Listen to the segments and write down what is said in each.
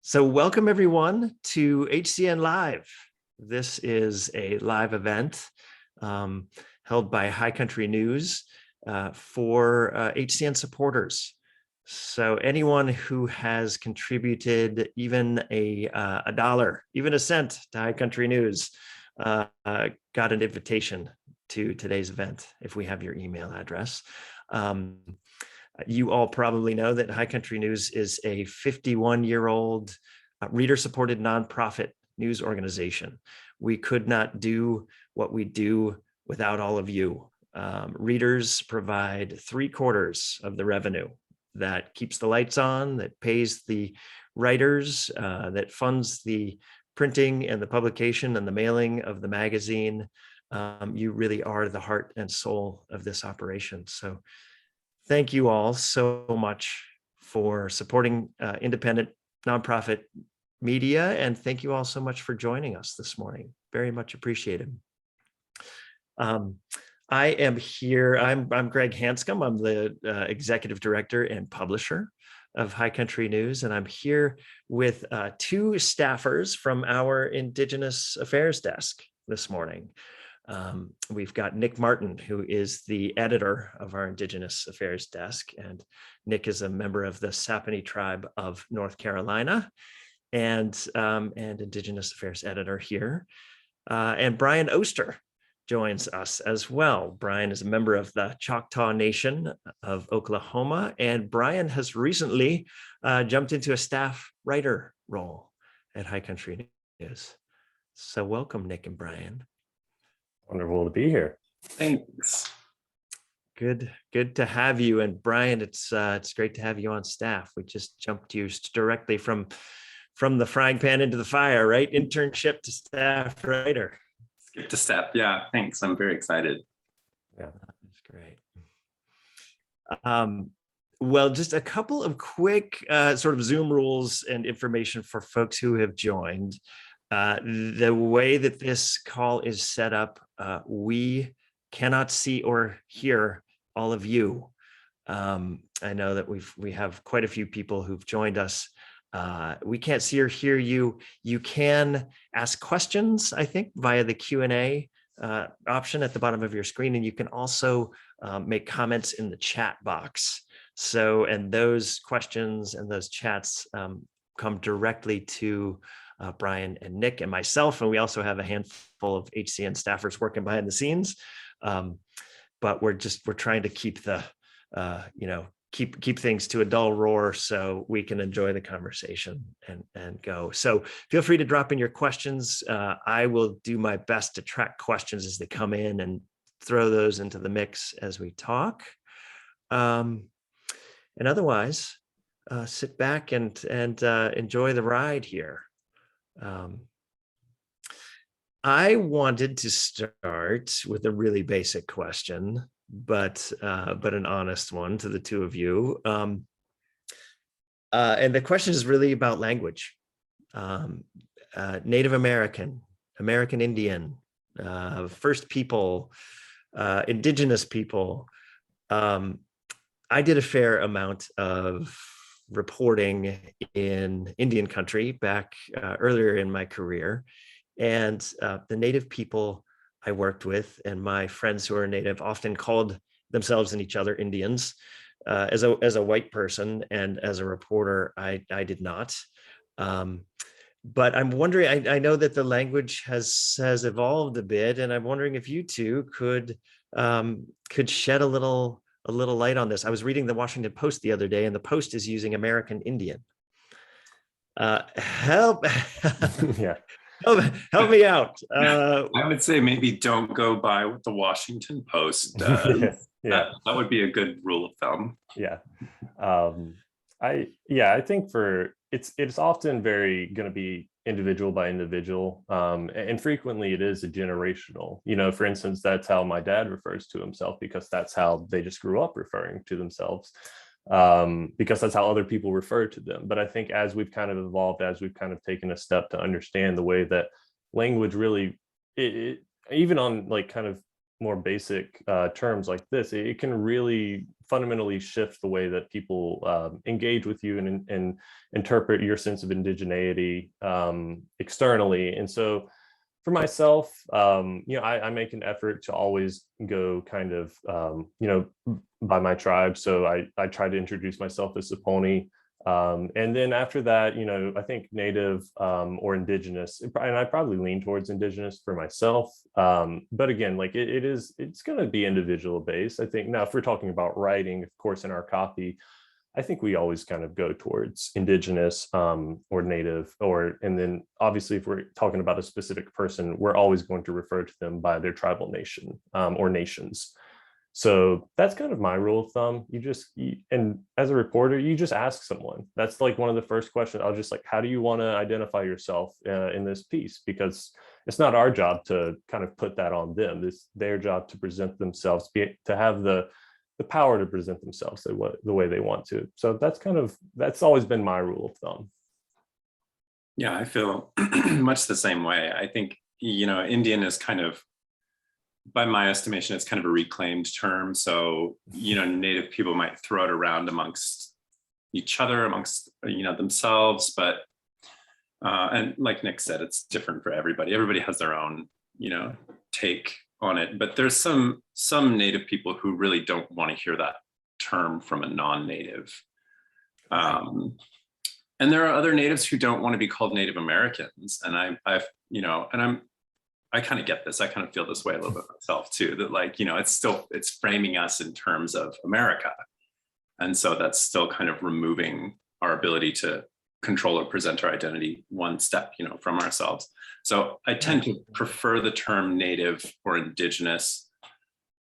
So welcome everyone to HCN Live. This is a live event held by High Country News for HCN supporters. So anyone who has contributed even a dollar, even a cent to High Country News got an invitation to today's event if we have your email address. You all probably know that High Country News is a 51-year-old reader-supported nonprofit news organization. We could not do what we do without all of you. Readers provide 3/4 of the revenue that keeps the lights on, that pays the writers, that funds the printing and the publication and the mailing of the magazine. You really are the heart and soul of this operation. So thank you all so much for supporting independent nonprofit media, and thank you all so much for joining us this morning. Very much appreciated. I am here. I'm Greg Hanscom. I'm the executive director and publisher of High Country News, and I'm here with two staffers from our Indigenous Affairs Desk this morning. We've got Nick Martin, who is the editor of our Indigenous Affairs Desk, and Nick is a member of the Saponi tribe of North Carolina, and Indigenous Affairs editor here. And Brian Oaster joins us as well. Brian is a member of the Choctaw Nation of Oklahoma, and Brian has recently jumped into a staff writer role at High Country News. So welcome, Nick and Brian. Wonderful to be here. Thanks. Good to have you. And Brian, it's great to have you on staff. We just jumped you directly from the frying pan into the fire, right? Internship to staff writer. Skip to step. Yeah, thanks. I'm very excited. Yeah, that's great. Well, just a couple of quick sort of Zoom rules and information for folks who have joined. The way that this call is set up, we cannot see or hear all of you. I know that we have quite a few people who've joined us. We can't see or hear you. You can ask questions, I think, via the Q&A option at the bottom of your screen, and you can also make comments in the chat box. So, and those questions and those chats come directly to Brian and Nick and myself, and we also have a handful of HCN staffers working behind the scenes. But we're trying to keep the keep things to a dull roar so we can enjoy the conversation and go. So feel free to drop in your questions. I will do my best to track questions as they come in and throw those into the mix as we talk. And otherwise, sit back and enjoy the ride here. I wanted to start with a really basic question, but an honest one to the two of you. And the question is really about language. Native American, American Indian, First People, Indigenous people. I did a fair amount of reporting in Indian country back earlier in my career, and the Native people I worked with and my friends who are Native often called themselves and each other Indians. As a white person and as a reporter, I did not. But I'm wondering, I know that the language has evolved a bit, and I'm wondering if you two could shed a little light on this. I was reading the Washington Post the other day, and the Post is using American Indian. Help. Yeah. Help me out. I would say maybe don't go by what the Washington Post does. Yeah. That would be a good rule of thumb. Yeah. I think it's often very going to be individual by individual, and frequently it is a generational. For instance, that's how my dad refers to himself, because that's how they just grew up referring to themselves, because that's how other people refer to them. But I think as we've kind of evolved, as we've kind of taken a step to understand the way that language really, even on like kind of more basic terms like this, it can really fundamentally shift the way that people engage with you and interpret your sense of indigeneity externally. And so for myself, I make an effort to always go kind of, by my tribe. So I try to introduce myself as Saponi. And then after that, I think Native or Indigenous, and I probably lean towards Indigenous for myself. But again, like it's going to be individual based. I think now if we're talking about writing, of course, in our copy, I think we always kind of go towards Indigenous or Native, and then obviously if we're talking about a specific person, we're always going to refer to them by their tribal nation or nations. So that's kind of my rule of thumb. And as a reporter, you just ask someone. That's like one of the first questions. I'll just like, how do you want to identify yourself in this piece? Because it's not our job to kind of put that on them. It's their job to present themselves, to have the power to present themselves the way they want to. So that's always been my rule of thumb. Yeah, I feel much the same way. I think, Indian is kind of, by my estimation, it's kind of a reclaimed term. So, Native people might throw it around amongst each other, amongst, themselves, but, and like Nick said, it's different for everybody. Everybody has their own, take on it, but there's some Native people who really don't want to hear that term from a non-Native. And there are other Natives who don't want to be called Native Americans. And I kind of get this. I kind of feel this way a little bit myself too, that like, it's framing us in terms of America. And so that's still kind of removing our ability to control or present our identity one step, from ourselves. So I tend to prefer the term Native or Indigenous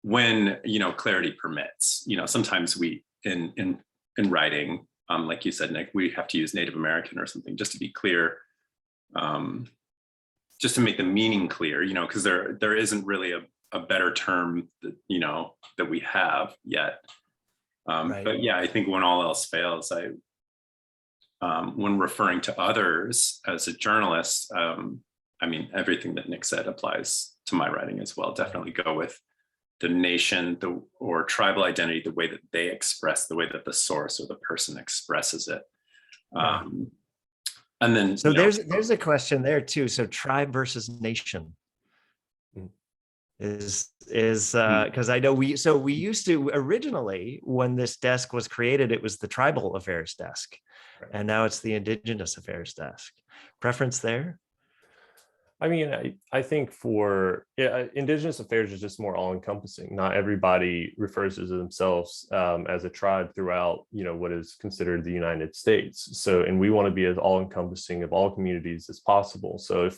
when, clarity permits. Sometimes we, in writing, like you said, Nick, we have to use Native American or something just to be clear, just to make the meaning clear, because there isn't really a better term that, that we have yet. Right. But yeah, I think when all else fails, when referring to others as a journalist, everything that Nick said applies to my writing as well. Definitely go with the nation, or tribal identity, the way that they express, the way that the source or the person expresses it. And then, so there's a question there too. So tribe versus nation is because I know we used to originally, when this desk was created, it was the Tribal Affairs Desk, and now it's the Indigenous Affairs Desk. Preference there? I think for Indigenous affairs is just more all-encompassing. Not everybody refers to themselves as a tribe throughout, what is considered the United States. So, and we want to be as all-encompassing of all communities as possible. So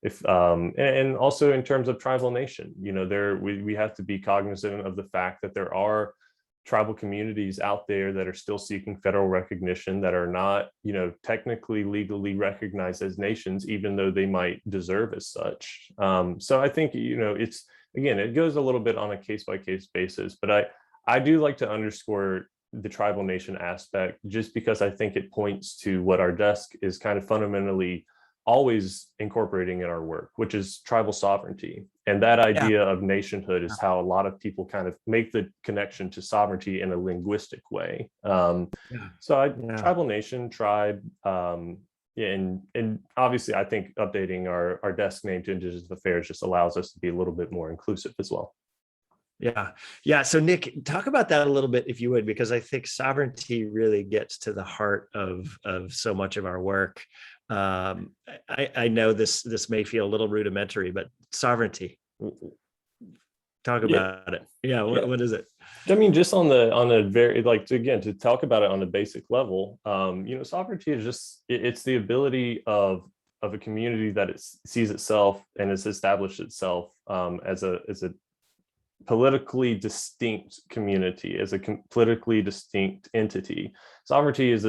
if and also in terms of tribal nation, we have to be cognizant of the fact that there are tribal communities out there that are still seeking federal recognition, that are not, technically legally recognized as nations, even though they might deserve as such. So I think, it goes a little bit on a case-by-case basis, but I do like to underscore the tribal nation aspect, just because I think it points to what our desk is kind of fundamentally always incorporating in our work, which is tribal sovereignty. And that idea of nationhood is how a lot of people kind of make the connection to sovereignty in a linguistic way. Tribal nation, tribe, and obviously I think updating our desk name to Indigenous Affairs just allows us to be a little bit more inclusive as well. Yeah. So Nick, talk about that a little bit, if you would, because I think sovereignty really gets to the heart of so much of our work. I know this may feel a little rudimentary, but sovereignty, talk about it. What is it? Just on a very, to talk about it on a basic level, sovereignty is just, it's the ability of a community that it sees itself and has established itself as a politically distinct community, as a politically distinct entity. Sovereignty is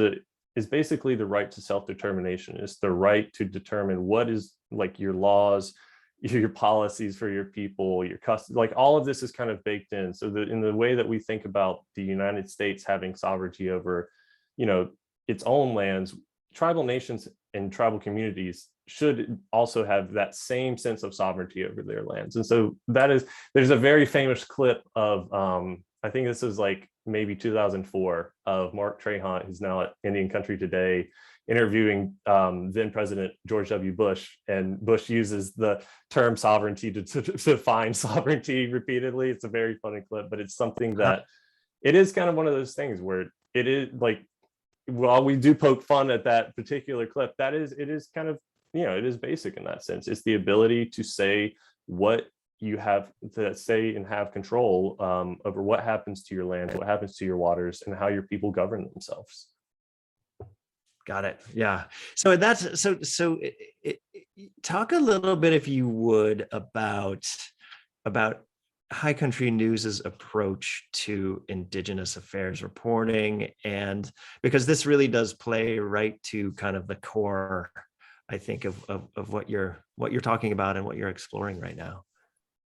basically the right to self-determination. It's the right to determine what is like your laws, your policies for your people, your custom, like all of this is kind of baked in. So that in the way that we think about the United States having sovereignty over, its own lands, tribal nations and tribal communities should also have that same sense of sovereignty over their lands. And so there's a very famous clip of, I think this is like maybe 2004, of Mark Trahant, who's now at Indian Country Today, interviewing then President George W. Bush, and Bush uses the term sovereignty to define sovereignty repeatedly. It's a very funny clip, but it's something that it is kind of one of those things where it is like, while we do poke fun at that particular clip, it is kind of, it is basic in that sense. It's the ability to say what you have to say and have control over what happens to your land, what happens to your waters, and how your people govern themselves. Got it. Yeah. So that's talk a little bit, if you would, about High Country News's approach to Indigenous affairs reporting, and because this really does play right to kind of the core, I think, of what you're talking about and what you're exploring right now.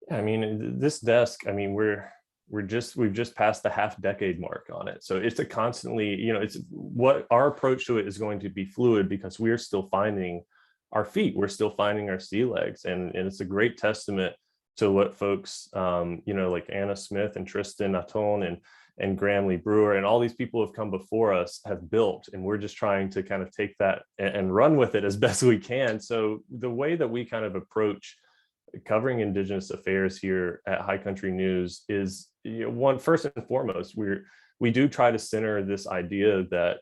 Yeah, I mean, this desk, I mean, we've just passed the half-decade mark on it. So it's a constantly, it's what our approach to it is going to be fluid, because we're still finding our feet, we're still finding our sea legs. And it's a great testament to what folks, like Anna Smith and Tristan Atone and Graham Lee Brewer and all these people who have come before us have built. And we're just trying to kind of take that and run with it as best we can. So the way that we kind of approach covering Indigenous affairs here at High Country News is, first and foremost, we do try to center this idea that,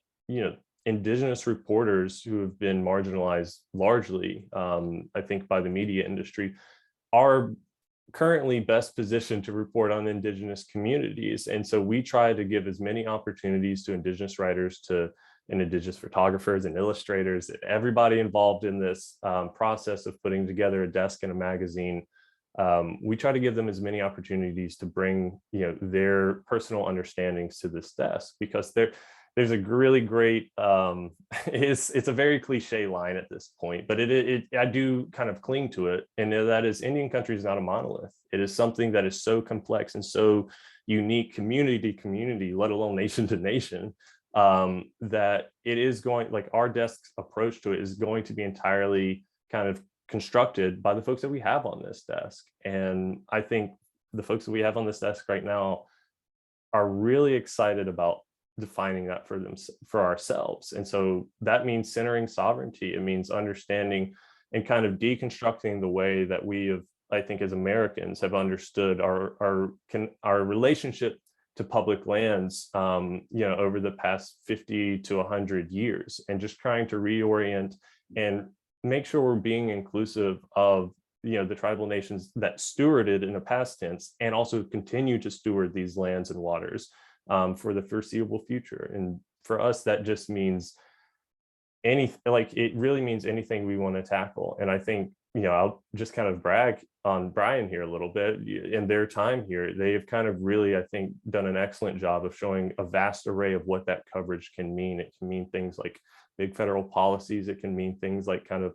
Indigenous reporters who have been marginalized largely, I think, by the media industry, are currently best positioned to report on Indigenous communities. And so we try to give as many opportunities to Indigenous writers, and Indigenous photographers and illustrators, everybody involved in this process of putting together a desk and a magazine. We try to give them as many opportunities to bring, their personal understandings to this desk, because there's a really great, it's a very cliche line at this point, but I do kind of cling to it. And that is, Indian country is not a monolith. It is something that is so complex and so unique, community to community, let alone nation to nation, that it is going, like, our desk's approach to it is going to be entirely kind of constructed by the folks that we have on this desk. And I think the folks that we have on this desk right now are really excited about defining that for ourselves. And so that means centering sovereignty. It means understanding and kind of deconstructing the way that we have, I think, as Americans, have understood our relationship to public lands, over the past 50 to 100 years, and just trying to reorient and make sure we're being inclusive of, the tribal nations that stewarded in the past tense, and also continue to steward these lands and waters for the foreseeable future. And for us, that just means it really means anything we want to tackle. And I think, I'll just kind of brag on Brian here a little bit. In their time here, they have kind of really, I think, done an excellent job of showing a vast array of what that coverage can mean. It can mean things like big federal policies. It can mean things like kind of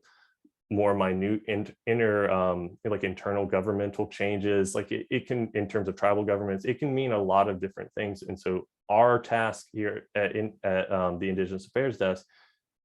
more minute internal governmental changes. Like it can, in terms of tribal governments, it can mean a lot of different things. And so our task here at the Indigenous Affairs Desk,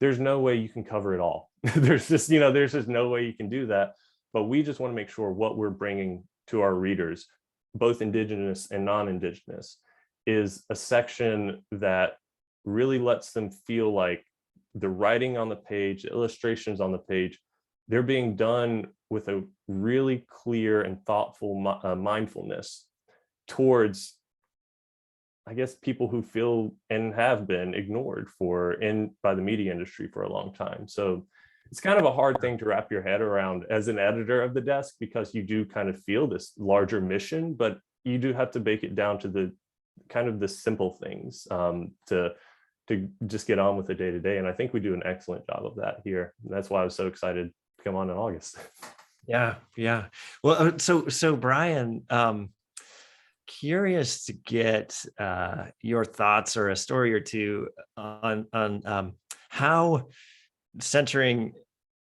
there's no way you can cover it all. there's just no way you can do that. But we just want to make sure what we're bringing to our readers, both Indigenous and non-Indigenous, is a section that really lets them feel like the writing on the page, the illustrations on the page, they're being done with a really clear and thoughtful mindfulness towards, I guess, people who feel and have been ignored by the media industry for a long time. So it's kind of a hard thing to wrap your head around as an editor of the desk, because you do kind of feel this larger mission, but you do have to bake it down to the kind of the simple things to just get on with the day to day. And I think we do an excellent job of that here. And that's why I was so excited to come on in August. Yeah. Well, so Brian, curious to get your thoughts or a story or two on how centering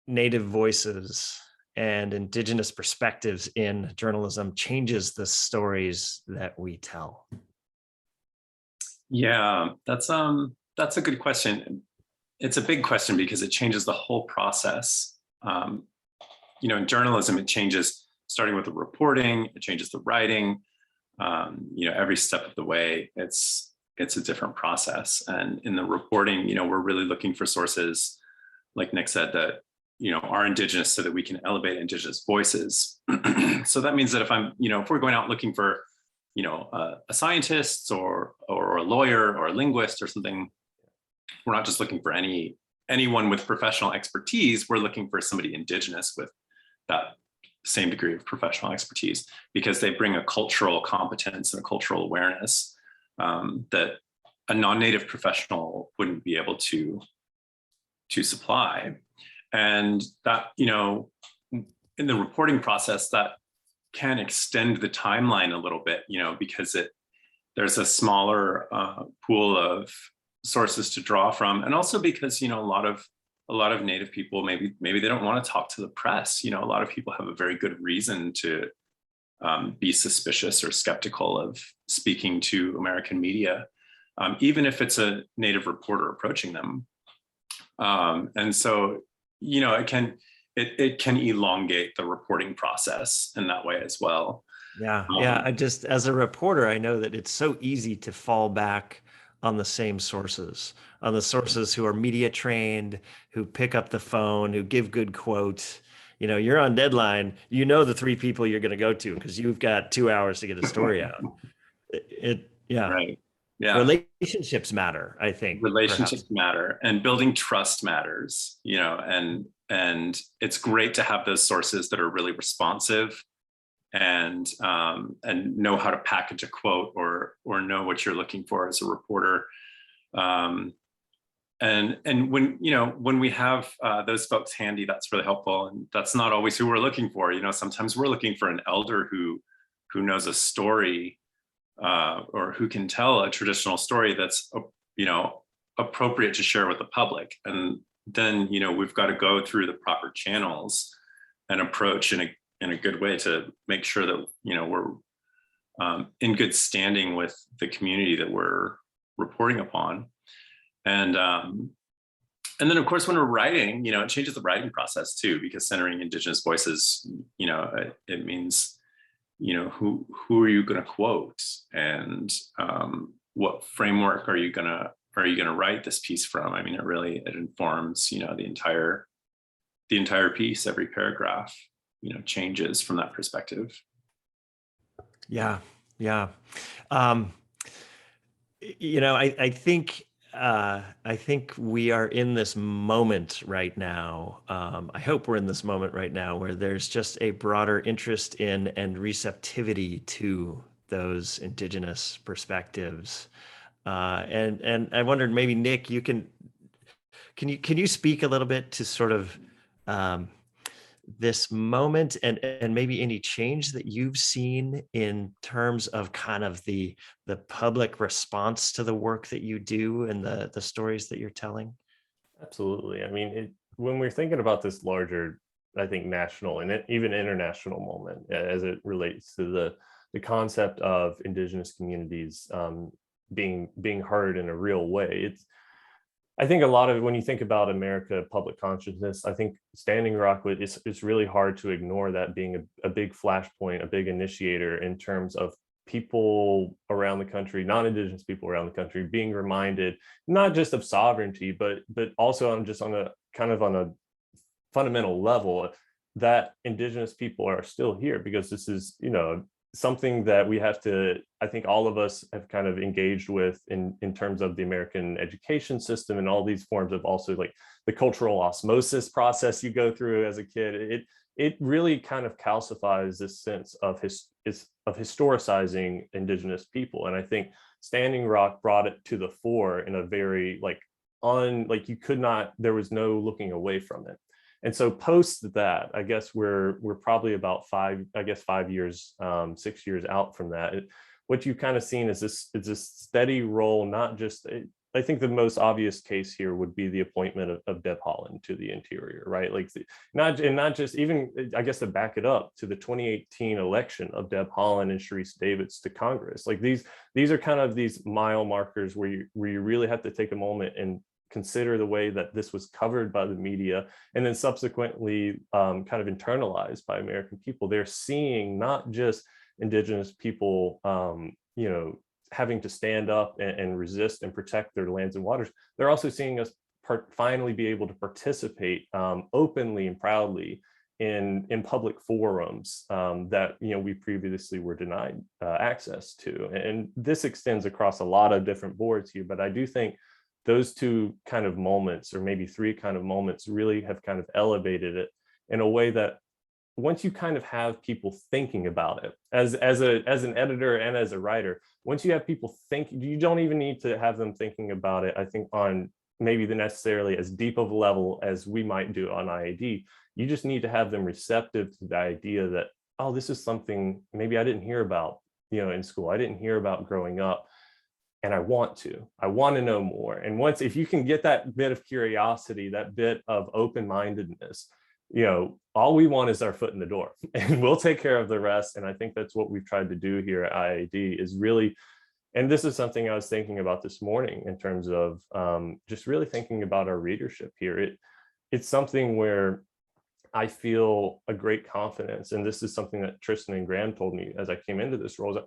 Native voices and Indigenous perspectives in journalism changes the stories that we tell. Yeah, that's a good question. it's a big question because it changes the whole process. In journalism, it changes starting with the reporting, it changes the writing. Every step of the way, it's a different process. And in the reporting, we're really looking for sources, like Nick said, that are Indigenous, so that we can elevate Indigenous voices. So that means that if we're going out looking for a scientist or a lawyer or a linguist or something, we're not just looking for anyone with professional expertise. We're looking for somebody Indigenous with that same degree of professional expertise, because they bring a cultural competence and a cultural awareness that a non-native professional wouldn't be able to supply. And that, in the reporting process, that can extend the timeline a little bit, because there's a smaller pool of sources to draw from, and also because a lot of Native people, maybe they don't want to talk to the press. A lot of people have a very good reason to be suspicious or skeptical of speaking to American media, even if it's a Native reporter approaching them. And so it can elongate the reporting process in that way as well. Yeah. I just, as a reporter, I know that it's so easy to fall back on the same sources, on the sources who are media trained, who pick up the phone, who give good quotes. You're on deadline, the 3 people you're going to go to because you've got 2 hours to get a story out. Yeah. Right. Yeah. Relationships matter, I think. Relationships matter, and building trust matters, and it's great to have those sources that are really responsive and know how to package a quote or know what you're looking for as a reporter. And when we have those folks handy, that's really helpful. And that's not always who we're looking for. Sometimes we're looking for an elder who knows a story, or who can tell a traditional story that's appropriate to share with the public. And then we've got to go through the proper channels and approach in a good way to make sure that we're in good standing with the community that we're reporting upon. And then of course when we're writing, it changes the writing process too, because centering Indigenous voices, it means who are you going to quote, and what framework are you going to write this piece from? I mean, it informs the entire piece. Every paragraph changes from that perspective. Yeah. I think we are in this moment right now. I hope we're in this moment right now where there's just a broader interest in and receptivity to those Indigenous perspectives. And I wondered, maybe Nick, can you speak a little bit to sort of this moment and maybe any change that you've seen in terms of kind of the public response to the work that you do and the stories that you're telling? Absolutely. I mean, when we're thinking about this larger, I think, national and even international moment as it relates to the concept of Indigenous communities being heard in a real way, I think a lot of, when you think about America public consciousness, I think Standing Rock, it's really hard to ignore that being a big flashpoint, a big initiator in terms of people around the country, non-Indigenous people around the country, being reminded not just of sovereignty, but also on a fundamental level that Indigenous people are still here, because this is, something that we have to, I think all of us have kind of engaged with in terms of the American education system and all these forms of also like the cultural osmosis process you go through as a kid. It really kind of calcifies this sense of historicizing Indigenous people. And I think Standing Rock brought it to the fore in a very there was no looking away from it. And so post that, I guess we're probably about 5 years, 6 years out from that. What you've kind of seen is this steady roll, not just, I think the most obvious case here would be the appointment of Deb Haaland to the Interior, right? Like not just even, I guess, to back it up to the 2018 election of Deb Haaland and Sharice Davids to Congress. Like these are kind of these mile markers where you really have to take a moment and consider the way that this was covered by the media and then subsequently kind of internalized by American people. They're seeing not just Indigenous people, you know, having to stand up and resist and protect their lands and waters. They're also seeing us finally be able to participate openly and proudly in public forums that, you know, we previously were denied access to. And this extends across a lot of different boards here, but I do think those two kind of moments, or maybe three kind of moments, really have kind of elevated it in a way that once you kind of have people thinking about it, as an editor and as a writer, once you have people think, you don't even need to have them thinking about it, I think, on maybe the necessarily as deep of a level as we might do on IAD. You just need to have them receptive to the idea that, oh, this is something maybe I didn't hear about, you know, in school. I didn't hear about growing up, and I want to know more. And once, if you can get that bit of curiosity, that bit of open-mindedness, you know, all we want is our foot in the door, and we'll take care of the rest. And I think that's what we've tried to do here at IAD, is really, and this is something I was thinking about this morning in terms of just really thinking about our readership here. It's something where I feel a great confidence, and this is something that Tristan and Graham told me as I came into this role, is that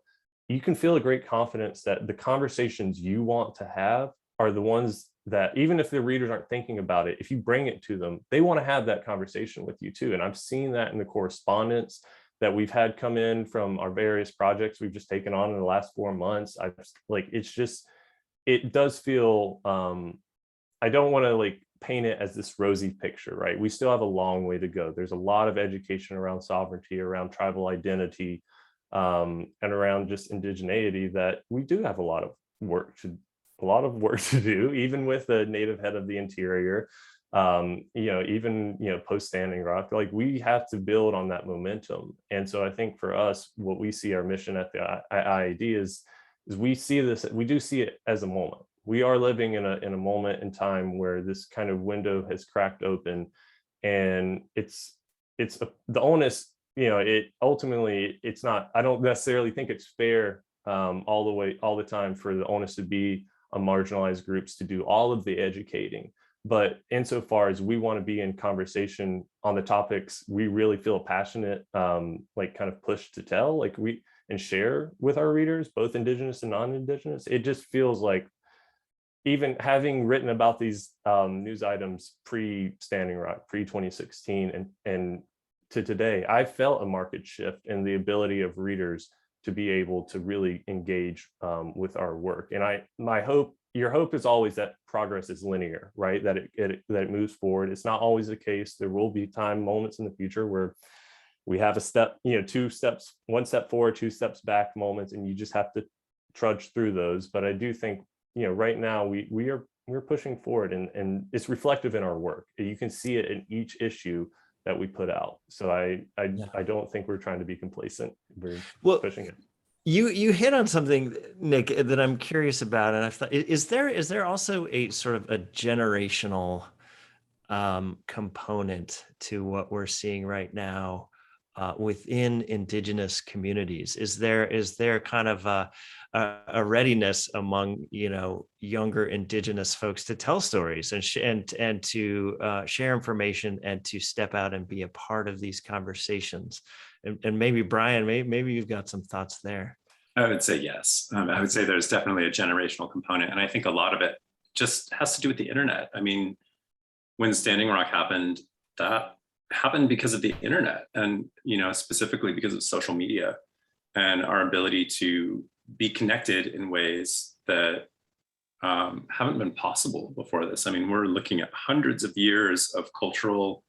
you can feel a great confidence that the conversations you want to have are the ones that, even if the readers aren't thinking about it, if you bring it to them, they want to have that conversation with you too. And I've seen that in the correspondence that we've had come in from our various projects we've just taken on in the last 4 months. It's just, it does feel, I don't want to like paint it as this rosy picture, right? We still have a long way to go. There's a lot of education around sovereignty, around tribal identity, and around just indigeneity, that we do have a lot of work to do, even with the native head of the interior, you know, even, you know, post Standing Rock. Like, we have to build on that momentum. And so I think for us, what we see our mission at the IAD is we see this, we do see it as a moment. We are living in a moment in time where this kind of window has cracked open, and it's the onus, you know, it ultimately, it's not, I don't necessarily think it's fair all the time for the onus to be on marginalized groups to do all of the educating. But insofar as we want to be in conversation on the topics we really feel passionate, like kind of push to tell, like and share with our readers, both Indigenous and non-Indigenous, it just feels like, even having written about these news items pre-Standing Rock, pre-2016, and to today, I felt a market shift in the ability of readers to be able to really engage with our work. And your hope is always that progress is linear, right? That it moves forward. It's not always the case. There will be moments in the future where we have a step, you know, 2 steps, 1 step forward, 2 steps back moments, and you just have to trudge through those. But I do think, you know, right now we're pushing forward, and it's reflective in our work. You can see it in each issue that we put out. So I don't think we're trying to be complacent. We're pushing it. You hit on something, Nick, that I'm curious about, and I thought, is there also a sort of a generational component to what we're seeing right now within Indigenous communities? Is there kind of a readiness among, you know, younger Indigenous folks to tell stories and to share information and to step out and be a part of these conversations? And maybe Brian, maybe you've got some thoughts there. I would say yes. I would say there's definitely a generational component, and I think a lot of it just has to do with the internet. I mean, when Standing Rock happened, that happened because of the internet, and, you know, specifically because of social media and our ability to be connected in ways that haven't been possible before this. I mean, we're looking at hundreds of years of cultural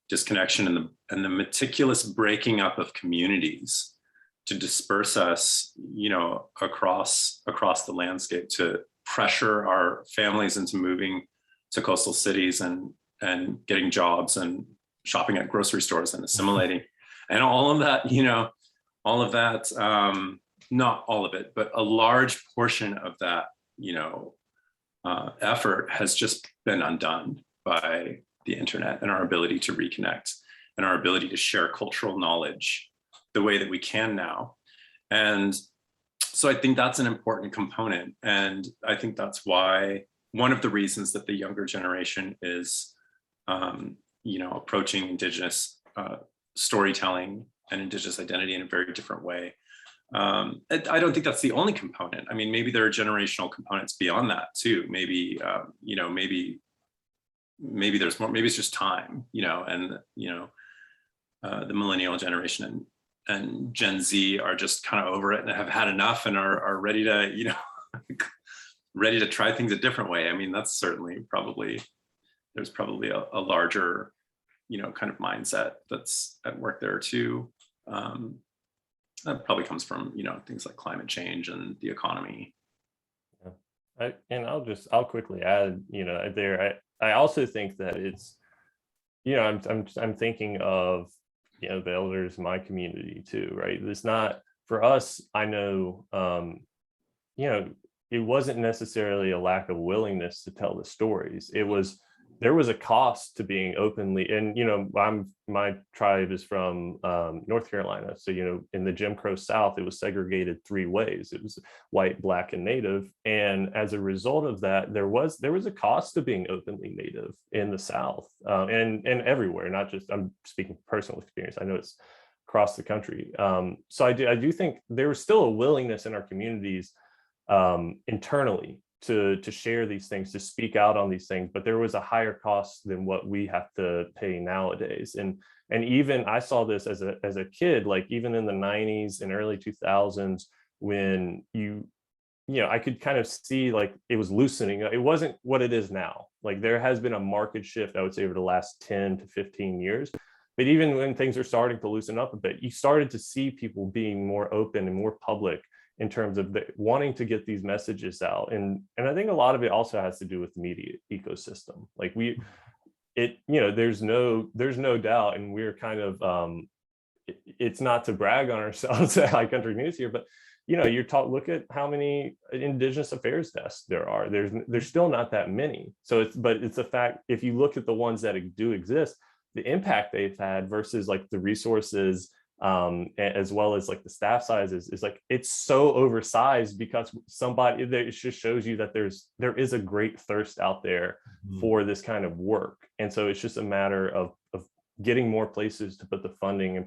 disconnection and the meticulous breaking up of communities to disperse us, you know, across the landscape, to pressure our families into moving to coastal cities and getting jobs and shopping at grocery stores and assimilating, and all of that, you know, all of that, not all of it, but a large portion of that, you know, effort has just been undone by the internet and our ability to reconnect and our ability to share cultural knowledge the way that we can now. And so I think that's an important component. And I think that's why one of the reasons that the younger generation is, approaching Indigenous storytelling and Indigenous identity in a very different way. I don't think that's the only component. I mean, maybe there are generational components beyond that too. Maybe, maybe there's more, maybe it's just time, and, the millennial generation and Gen Z are just kind of over it and have had enough and are ready to, ready to try things a different way. I mean, that's certainly there's probably a larger, kind of mindset that's at work there too. That probably comes from, things like climate change and the economy. Yeah. I'll quickly add, I also think that it's, I'm thinking of, the elders in my community too, right? It's not for us. I know, it wasn't necessarily a lack of willingness to tell the stories. There was a cost to being openly, and my tribe is from North Carolina, so in the Jim Crow South, it was segregated 3 ways. It was white, black, and Native, and as a result of that, there was a cost to being openly Native in the South, and everywhere. Not just, I'm speaking personal experience. I know it's across the country. So I do think there was still a willingness in our communities internally to share these things, to speak out on these things, but there was a higher cost than what we have to pay nowadays. And even I saw this as a kid, like even in the 90s and early 2000s, when I could kind of see like it was loosening. It wasn't what it is now. Like there has been a market shift, I would say, over the last 10 to 15 years. But even when things are starting to loosen up a bit, you started to see people being more open and more public in terms of wanting to get these messages out. And I think a lot of it also has to do with the media ecosystem. Like there's no doubt, and we're kind of, it's not to brag on ourselves at High Country News here, but look at how many Indigenous Affairs desks there are. There's still not that many. So it's a fact, if you look at the ones that do exist, the impact they've had versus like the resources, as well as like the staff sizes, is like it's so oversized because it just shows you that there is a great thirst out there for this kind of work. And so it's just a matter of getting more places to put the funding and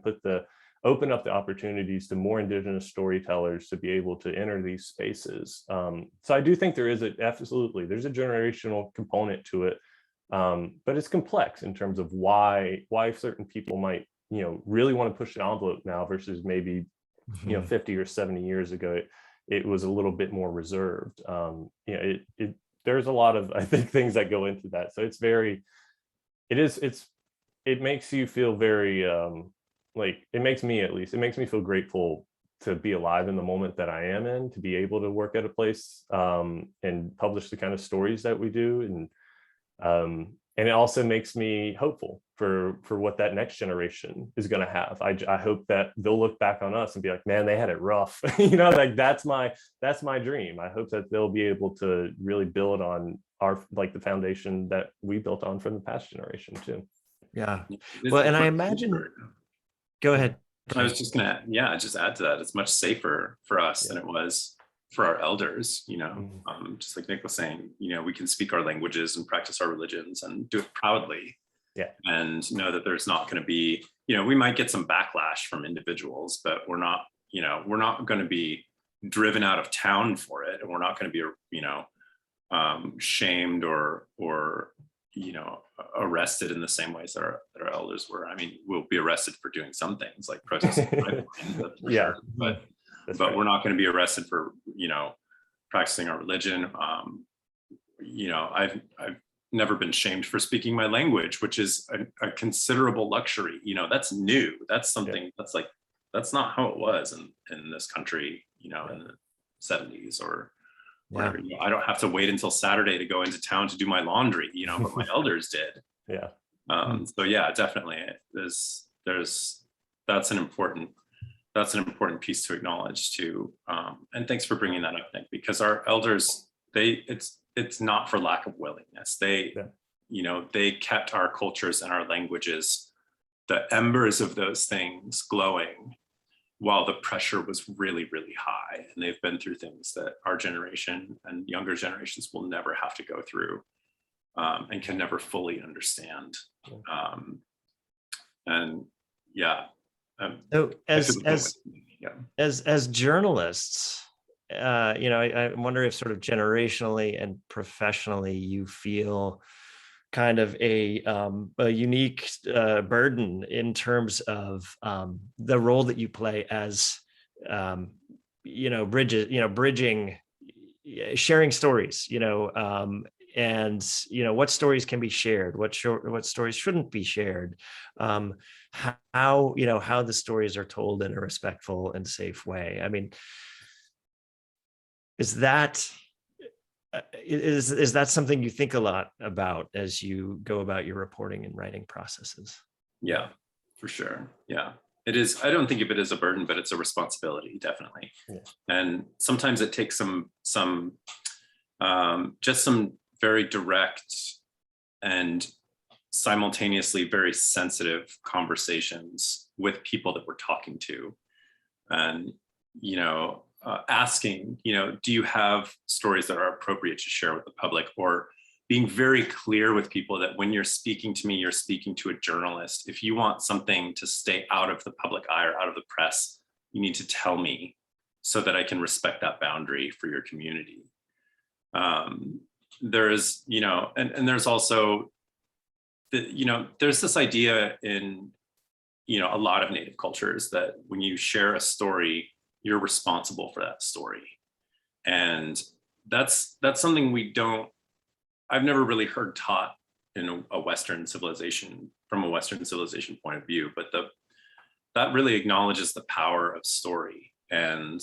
open up the opportunities to more Indigenous storytellers to be able to enter these spaces. So I do think there's a generational component to it, but it's complex in terms of why certain people might really want to push the envelope now versus maybe 50 or 70 years ago. It was a little bit more reserved. There's a lot of, I think, things that go into that. So it makes you feel very it makes me feel grateful to be alive in the moment that I am in, to be able to work at a place and publish the kind of stories that we do. And it also makes me hopeful for what that next generation is going to have. I hope that they'll look back on us and be like, man, they had it rough. Like that's my dream. I hope that they'll be able to really build on the foundation that we built on from the past generation too. Yeah. Well, and I imagine, go ahead. I was just gonna, just add to that. It's much safer for us than it was for our elders, just like Nick was saying, we can speak our languages and practice our religions and do it proudly. And know that there's not going to be, we might get some backlash from individuals, but we're not going to be driven out of town for it. And we're not going to be, shamed or arrested in the same ways that our elders were. I mean, we'll be arrested for doing some things like protesting, sure. But we're not going to be arrested for, practicing our religion. I've never been shamed for speaking my language, which is a considerable luxury. That's new. That's something that's not how it was in this country, in the 70s or whatever. I don't have to wait until Saturday to go into town to do my laundry, but my elders did. So definitely that's an important piece to acknowledge too. And thanks for bringing that up, Nick, because our elders, it's not for lack of willingness. They kept our cultures and our languages, the embers of those things glowing, while the pressure was really, really high, and they've been through things that our generation and younger generations will never have to go through, and can never fully understand. And yeah. So I feel the same way. Yeah. as journalists, I wonder if sort of generationally and professionally you feel kind of a unique burden in terms of the role that you play as bridging, sharing stories, and what stories can be shared, what stories shouldn't be shared, how the stories are told in a respectful and safe way. I mean, is that something you think a lot about as you go about your reporting and writing processes? Yeah, for sure. Yeah, it is. I don't think of it as a burden, but it's a responsibility, definitely. Yeah. And sometimes it takes some very direct and simultaneously very sensitive conversations with people that we're talking to, and asking, do you have stories that are appropriate to share with the public, or being very clear with people that when you're speaking to me, you're speaking to a journalist. If you want something to stay out of the public eye or out of the press, you need to tell me so that I can respect that boundary for your community. There's, and there's also, there's this idea in, a lot of Native cultures that when you share a story, you're responsible for that story. And that's something I've never really heard taught in a Western civilization, from a Western civilization point of view, but that really acknowledges the power of story. And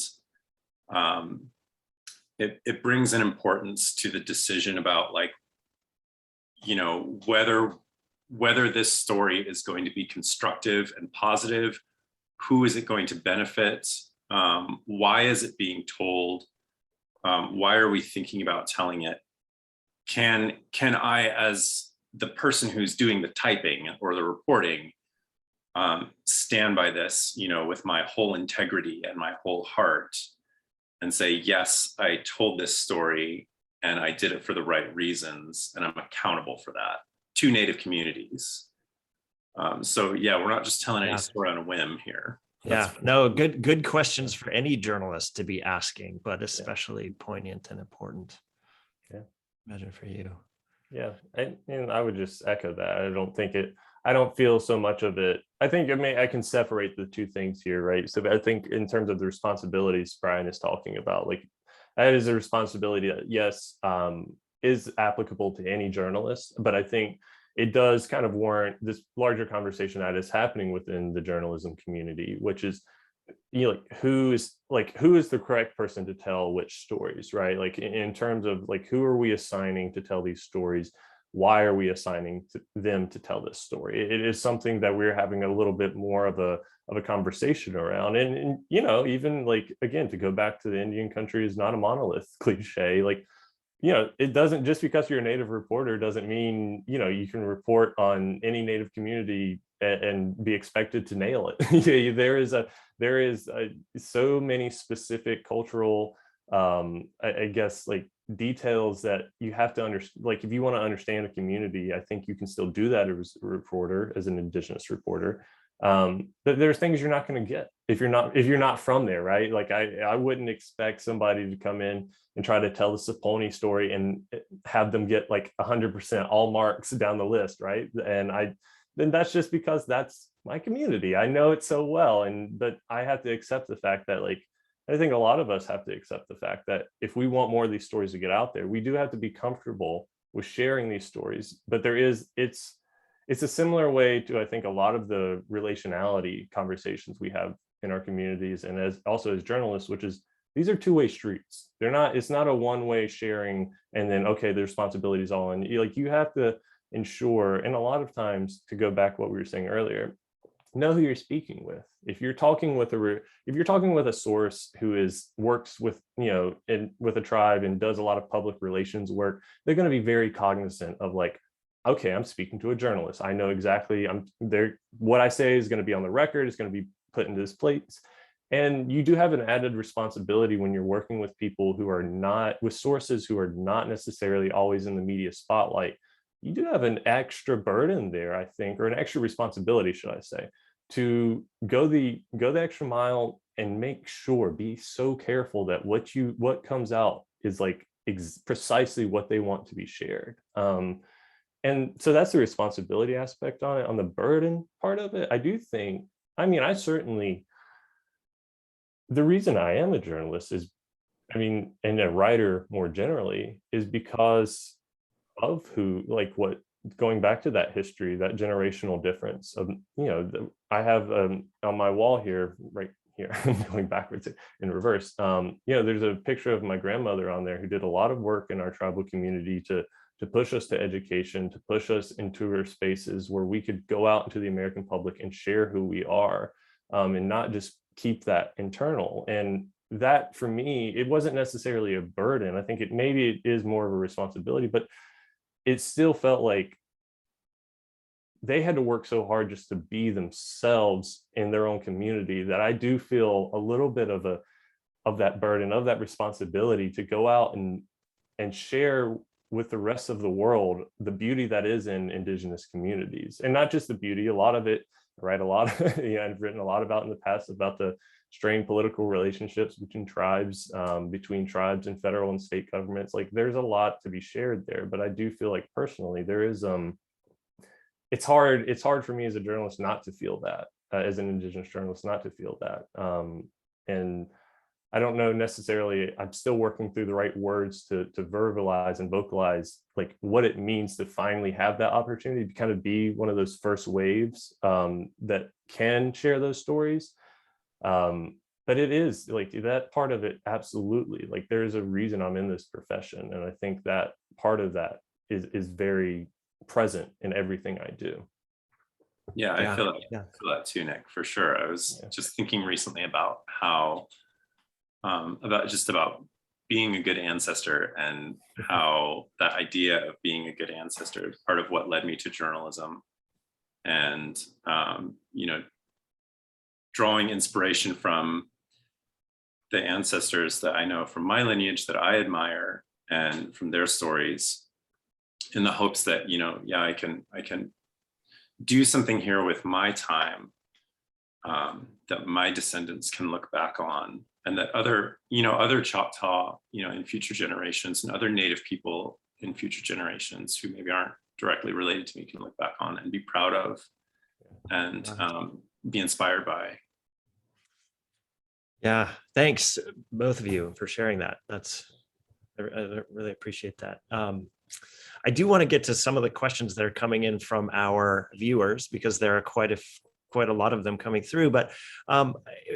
it brings an importance to the decision about, like, whether this story is going to be constructive and positive, who is it going to benefit, why is it being told, why are we thinking about telling it? Can I, as the person who's doing the typing or the reporting, stand by this, with my whole integrity and my whole heart, and say, yes, I told this story and I did it for the right reasons, and I'm accountable for that to Native communities. So yeah, we're not just telling any story on a whim here. Good questions for any journalist to be asking, but especially poignant and important. Yeah. Imagine for you. Yeah, and I would just echo that. I don't feel so much of it. I think I can separate the two things here, right? So I think in terms of the responsibilities Brian is talking about, like, that is a responsibility that, yes, is applicable to any journalist, but I think it does kind of warrant this larger conversation that is happening within the journalism community, which is, who is the correct person to tell which stories, right? Like, in terms of, like, who are we assigning to tell these stories? Why are we assigning them to tell this story? It is something that we're having a little bit more of a conversation around. And even, like, again, to go back to the Indian country is not a monolith cliche. Like, it doesn't, just because you're a Native reporter doesn't mean, you can report on any Native community and be expected to nail it. There is so many specific cultural, I guess, like, details that you have to understand. Like, if you want to understand a community, I think you can still do that as a reporter, as an Indigenous reporter. But there's things you're not going to get if you're not from there, right? Like, I wouldn't expect somebody to come in and try to tell the Saponi story and have them get like 100% all marks down the list, right? And then that's just because that's my community. I know it so well, but I have to accept the fact that, like, I think a lot of us have to accept the fact that if we want more of these stories to get out there, we do have to be comfortable with sharing these stories. But it's a similar way to, I think, a lot of the relationality conversations we have in our communities, and as journalists, which is, these are two-way streets. It's not a one-way sharing and then, okay, the responsibility is all on you. Like, you have to ensure, and a lot of times, to go back to what we were saying earlier, know who you're speaking with. If you're talking with a source who works with, with a tribe and does a lot of public relations work, they're going to be very cognizant of, like, okay, I'm speaking to a journalist. I know exactly what I say is going to be on the record, is going to be put into this place. And you do have an added responsibility when you're working with people who are not, with sources who are not necessarily always in the media spotlight. You do have an extra burden there, I think, or an extra responsibility, should I say, to go the extra mile and make sure, be so careful that what comes out is like precisely what they want to be shared. And so that's the responsibility aspect on it. On the burden part of it, I do think, I mean, the reason I am a journalist is, I mean, and a writer more generally, is because of going back to that history, that generational difference of, I have on my wall here, right here, I'm going backwards in reverse. There's a picture of my grandmother on there who did a lot of work in our tribal community to push us to education, to push us into our spaces where we could go out into the American public and share who we are, and not just keep that internal. And that, for me, it wasn't necessarily a burden. I think maybe it is more of a responsibility, but it still felt like they had to work so hard just to be themselves in their own community, that I do feel a little bit of that burden, of that responsibility to go out and share with the rest of the world the beauty that is in Indigenous communities. And not just the beauty, a lot of it, right? I've written a lot about in the past about the strained political relationships between tribes and federal and state governments. Like, there's a lot to be shared there, but I do feel like personally there is it's hard for me as a journalist not to feel that, as an Indigenous journalist not to feel that. And I don't know necessarily, I'm still working through the right words to verbalize and vocalize like what it means to finally have that opportunity to kind of be one of those first waves that can share those stories. But it is like that part of it, absolutely. Like, there is a reason I'm in this profession. And I think that part of that is very present in everything I do. Yeah, I feel that too, Nick, for sure. I was just thinking recently about how about being a good ancestor, and how that idea of being a good ancestor is part of what led me to journalism. And drawing inspiration from the ancestors that I know from my lineage that I admire, and from their stories, in the hopes that I can do something here with my time, that my descendants can look back on, and that other Choctaw, in future generations, and other Native people in future generations who maybe aren't directly related to me can look back on and be proud of, and be inspired by. Yeah, thanks both of you for sharing that. I really appreciate that. I do want to get to some of the questions that are coming in from our viewers, because there are quite a lot of them coming through. But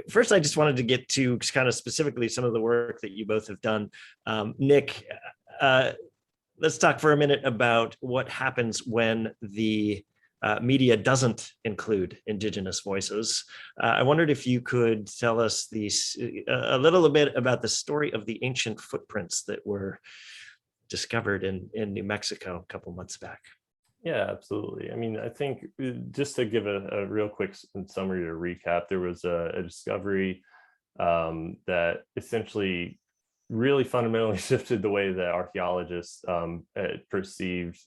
first, I just wanted to get to kind of specifically some of the work that you both have done. Nick, let's talk for a minute about what happens when the media doesn't include Indigenous voices. I wondered if you could tell us a little bit about the story of the ancient footprints that were discovered in New Mexico a couple months back. Yeah, absolutely. I mean, I think just to give a real quick summary to recap, there was a discovery that essentially really fundamentally shifted the way that archaeologists perceived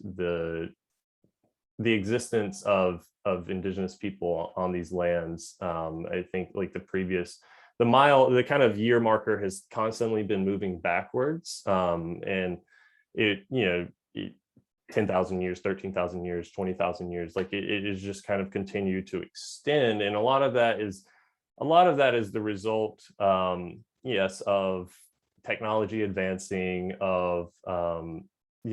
the existence of Indigenous people on these lands. I think like the kind of year marker has constantly been moving backwards, and it 10,000 years, 13,000 years, 20,000 years, like it is just kind of continued to extend. And a lot of that is the result, yes, of technology advancing, of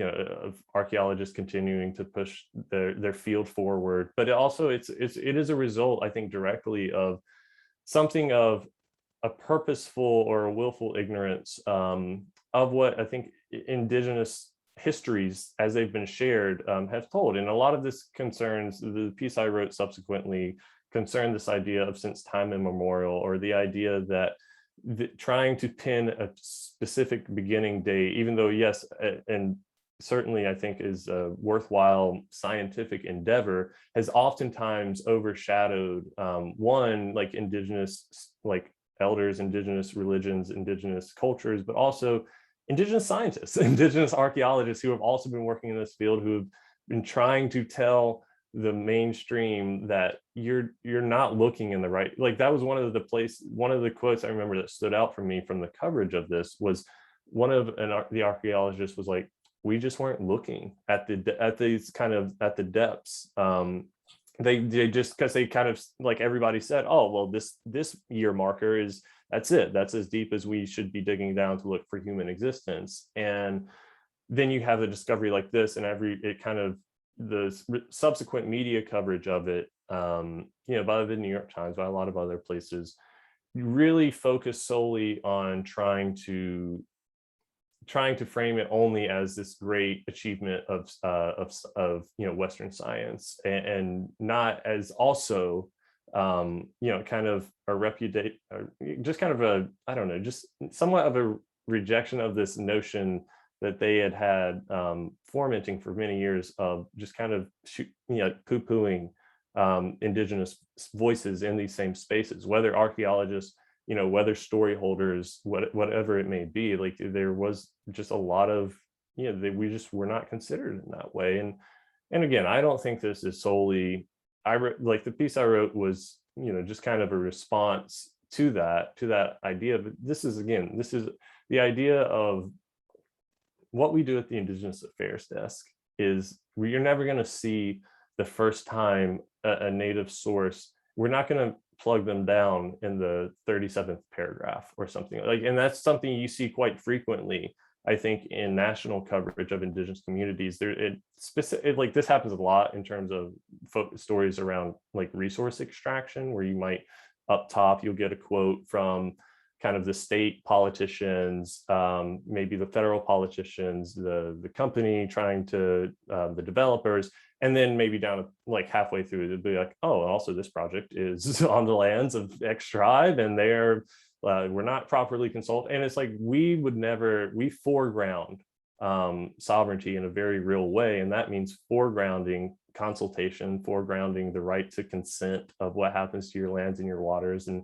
of archaeologists continuing to push their field forward, but it is a result, I think, directly of something of a purposeful or a willful ignorance of what I think Indigenous histories, as they've been shared, have told. And a lot of this concerns, the piece I wrote subsequently concerned this idea of since time immemorial, or the idea that trying to pin a specific beginning date, even though, yes, and certainly I think is a worthwhile scientific endeavor, has oftentimes overshadowed one, like Indigenous, like elders, indigenous religions, indigenous cultures, but also indigenous scientists, indigenous archaeologists who have also been working in this field, who have been trying to tell the mainstream that you're not looking in the right. Like that was one of the quotes I remember that stood out for me from the coverage of this was the archaeologist was like, we just weren't looking at the depths. They just, because they kind of, like everybody said, oh well, this year marker is, that's as deep as we should be digging down to look for human existence. And then you have a discovery like this, and the subsequent media coverage of it, by the New York Times, by a lot of other places, really focus solely on trying to frame it only as this great achievement of Western science, and not as also kind of a reputation, just kind of a, I don't know, just somewhat of a rejection of this notion that they had fomenting for many years of just kind of poo-pooing indigenous voices in these same spaces, whether archaeologists, whether story holders, whatever it may be. Like there was just a lot of, we just were not considered in that way. And again, I don't think this is solely, like the piece I wrote was, just kind of a response to that idea. But this is the idea of what we do at the Indigenous Affairs Desk is you're never going to see the first time a native source, we're not going to plug them down in the 37th paragraph or something like, and that's something you see quite frequently, I think, in national coverage of indigenous communities. Like this happens a lot in terms of stories around like resource extraction, where you might, up top, you'll get a quote from kind of the state politicians, maybe the federal politicians, the company trying to, the developers, and then maybe down like halfway through, it'd be like, oh, also this project is on the lands of X tribe, and we're not properly consulted. And it's like, we foreground sovereignty in a very real way. And that means foregrounding consultation, foregrounding the right to consent of what happens to your lands and your waters. And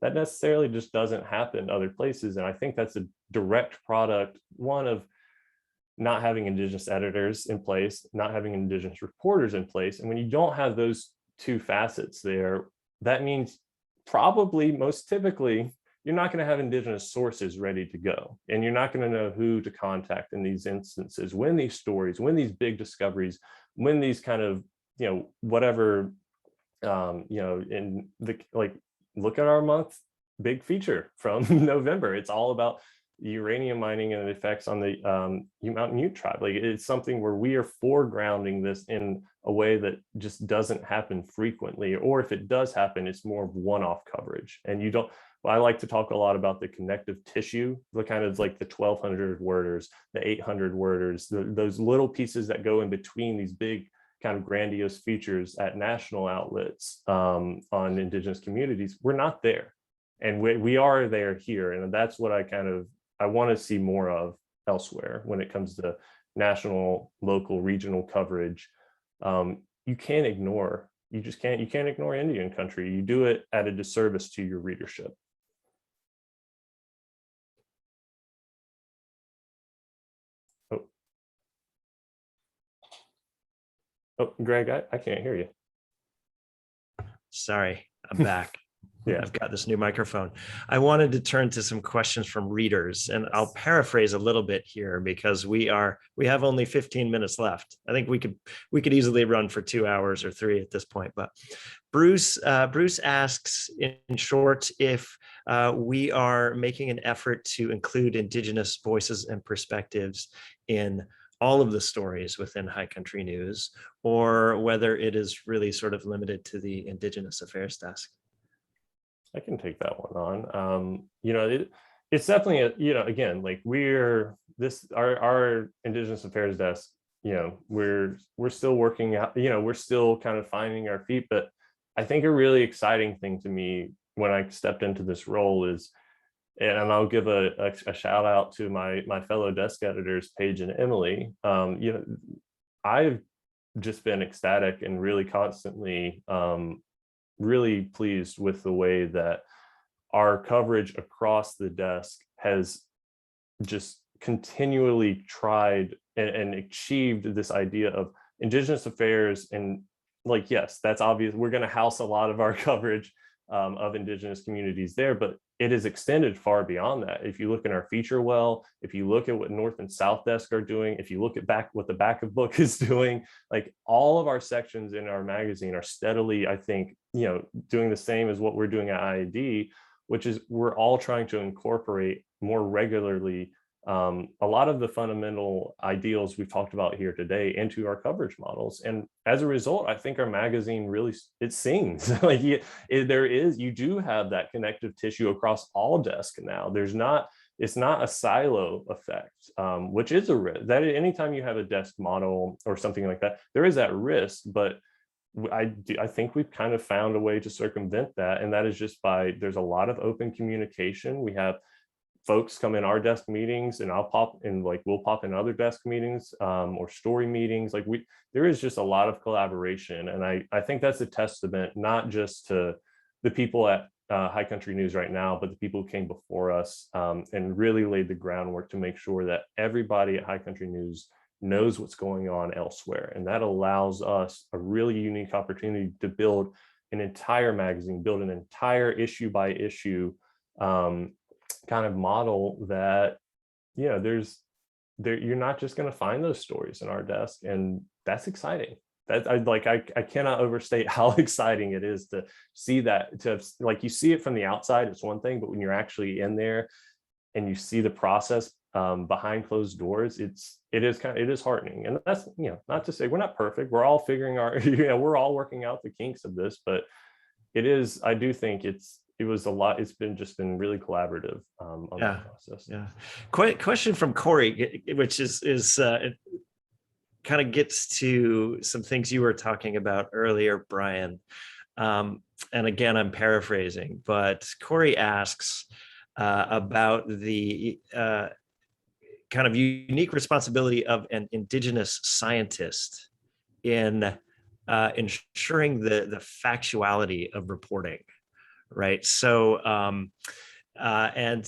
that necessarily just doesn't happen other places. And I think that's a direct product, one, of not having indigenous editors in place, not having indigenous reporters in place. And when you don't have those two facets there, that means probably most typically, you're not going to have indigenous sources ready to go. And you're not going to know who to contact in these instances, when these stories, when these big discoveries, when these kind of, whatever, in the, like, look at our month big feature from November. It's all about uranium mining and the effects on the Mountain Ute tribe. Like, it's something where we are foregrounding this in a way that just doesn't happen frequently, or if it does happen, it's more of one-off coverage. And I like to talk a lot about the connective tissue, the kind of like the 1,200 worders, the 800 worders, those little pieces that go in between these big kind of grandiose features at national outlets on indigenous communities. We're not there, and we are there here. And that's what I want to see more of elsewhere when it comes to national, local, regional coverage. You can't ignore Indian country. You do it at a disservice to your readership. Oh, Greg, I can't hear you. Sorry, I'm back. Yeah, I've got this new microphone. I wanted to turn to some questions from readers, and I'll paraphrase a little bit here because we have only 15 minutes left. I think we could easily run for 2 hours or 3 at this point. But Bruce asks, in short, if we are making an effort to include Indigenous voices and perspectives in all of the stories within High Country News, or whether it is really sort of limited to the Indigenous Affairs Desk. I can take that one on. It's definitely again, like our Indigenous Affairs Desk, we're still working out, we're still kind of finding our feet. But I think a really exciting thing to me when I stepped into this role is, and I'll give a shout out to my fellow desk editors, Paige and Emily. I've just been ecstatic and really constantly really pleased with the way that our coverage across the desk has just continually tried and achieved this idea of Indigenous affairs. And like, yes, that's obvious. We're going to house a lot of our coverage of Indigenous communities there, but it is extended far beyond that. If you look in our feature well, if you look at what North and South Desk are doing, if you look at what the back of book is doing, like all of our sections in our magazine are steadily, I think, doing the same as what we're doing at IAD, which is we're all trying to incorporate more regularly a lot of the fundamental ideals we've talked about here today into our coverage models. And as a result, I think our magazine really, it sings. Like you do have that connective tissue across all desks now. It's not a silo effect, which is a risk. That anytime you have a desk model or something like that, there is that risk, but I think we've kind of found a way to circumvent that. And that is just there's a lot of open communication. We have folks come in our desk meetings, and we'll pop in other desk meetings or story meetings. Like there is just a lot of collaboration. And I think that's a testament, not just to the people at High Country News right now, but the people who came before us and really laid the groundwork to make sure that everybody at High Country News knows what's going on elsewhere. And that allows us a really unique opportunity to build an entire magazine, build an entire issue by issue kind of model that, you're not just going to find those stories in our desk. And that's exciting. I cannot overstate how exciting it is to see that. You see it from the outside, it's one thing, but when you're actually in there and you see the process behind closed doors, it is heartening. And that's, not to say we're not perfect. We're all figuring we're all working out the kinks of this, but I do think it was a lot. It's been really collaborative on that process. Yeah. Question from Corey, which is it kind of gets to some things you were talking about earlier, Brian. And again, I'm paraphrasing, but Corey asks about the kind of unique responsibility of an Indigenous scientist in ensuring the factuality of reporting. Right. So and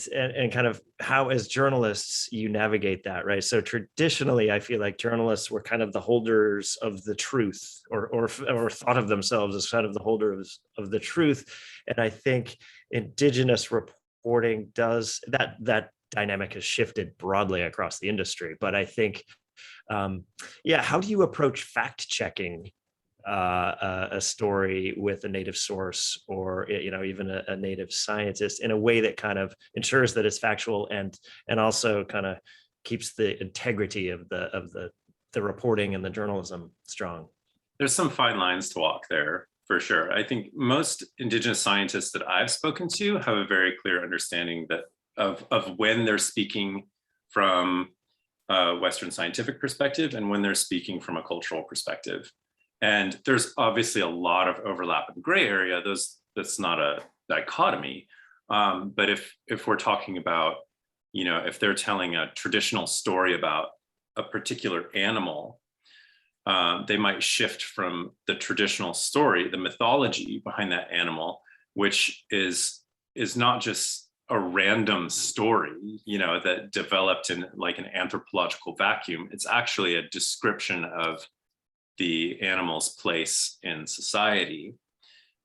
kind of how, as journalists, you navigate that. Right. So traditionally, I feel like journalists were kind of the holders of the truth, or thought of themselves as kind of the holders of the truth. And I think Indigenous reporting does that dynamic has shifted broadly across the industry. But I think, how do you approach fact checking a story with a native source, or even a native scientist, in a way that kind of ensures that it's factual and also kind of keeps the integrity of the reporting and the journalism strong? There's some fine lines to walk there, for sure. I think most Indigenous scientists that I've spoken to have a very clear understanding of when they're speaking from a Western scientific perspective and when they're speaking from a cultural perspective. And there's obviously a lot of overlap in gray area. That's not a dichotomy. But if we're talking about, if they're telling a traditional story about a particular animal, they might shift from the traditional story, the mythology behind that animal, which is not just a random story, that developed in like an anthropological vacuum. It's actually a description of the animal's place in society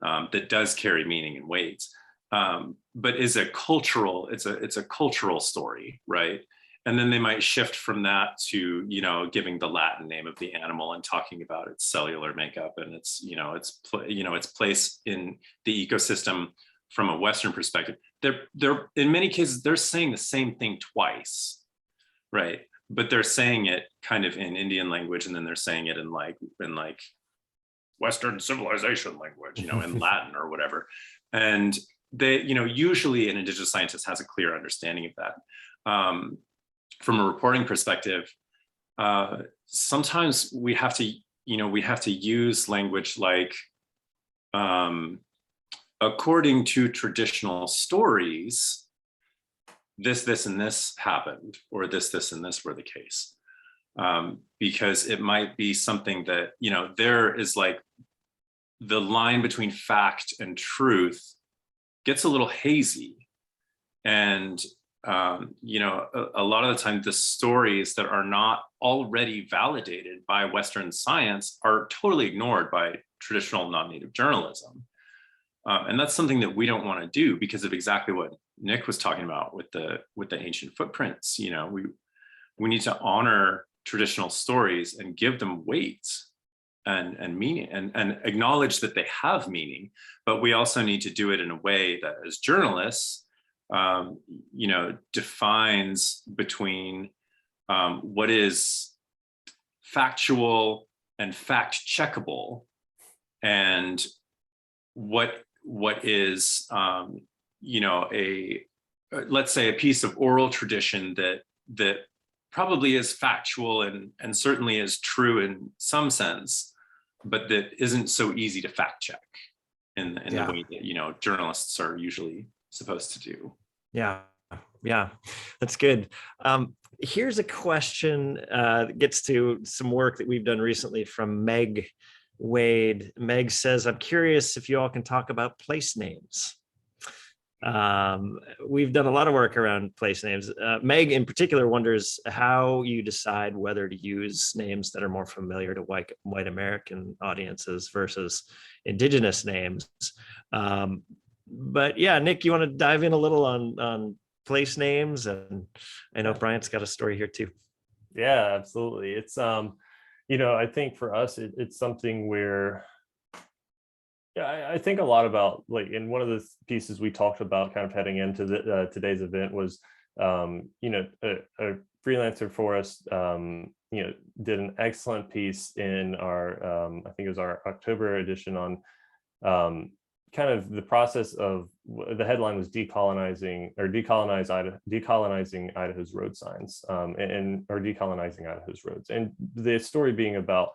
that does carry meaning and weight, but is it's a cultural story, right? And then they might shift from that to giving the Latin name of the animal and talking about its cellular makeup and its place in the ecosystem from a Western perspective. They're in many cases they're saying the same thing twice, right? But they're saying it kind of in Indian language, and then they're saying it in like Western civilization language, in Latin or whatever. And they, usually an Indigenous scientist has a clear understanding of that. From a reporting perspective, sometimes we have to use language like, according to traditional stories, this, and this happened, or this, and this were the case. Because it might be something that, there is like the line between fact and truth gets a little hazy. And, you know, a lot of the time the stories that are not already validated by Western science are totally ignored by traditional non-native journalism. And that's something that we don't want to do because of exactly what Nick was talking about with the ancient footprints. You know, we need to honor traditional stories and give them weight and meaning and acknowledge that they have meaning, but we also need to do it in a way that as journalists, you know, defines between what is factual and fact checkable and what is, you know, let's say a piece of oral tradition that probably is factual and certainly is true in some sense, but that isn't so easy to fact check in the way that, you know, journalists are usually supposed to do. Yeah, that's good. Here's a question that gets to some work that we've done recently from Meg Wade. Meg says, I'm curious if you all can talk about place names. We've done a lot of work around place names. Meg in particular wonders how you decide whether to use names that are more familiar to white American audiences versus indigenous names. But yeah, Nick, you want to dive in a little on place names? And I know Bryant's got a story here too. Yeah, absolutely. It's you know, I think for us, it's something where, yeah, I think a lot about, like, in one of the pieces we talked about kind of heading into today's event was, you know, a freelancer for us, you know, did an excellent piece in our, I think it was our October edition on kind of the process of, the headline was decolonizing Idaho's road signs, or decolonizing Idaho's roads. And the story being about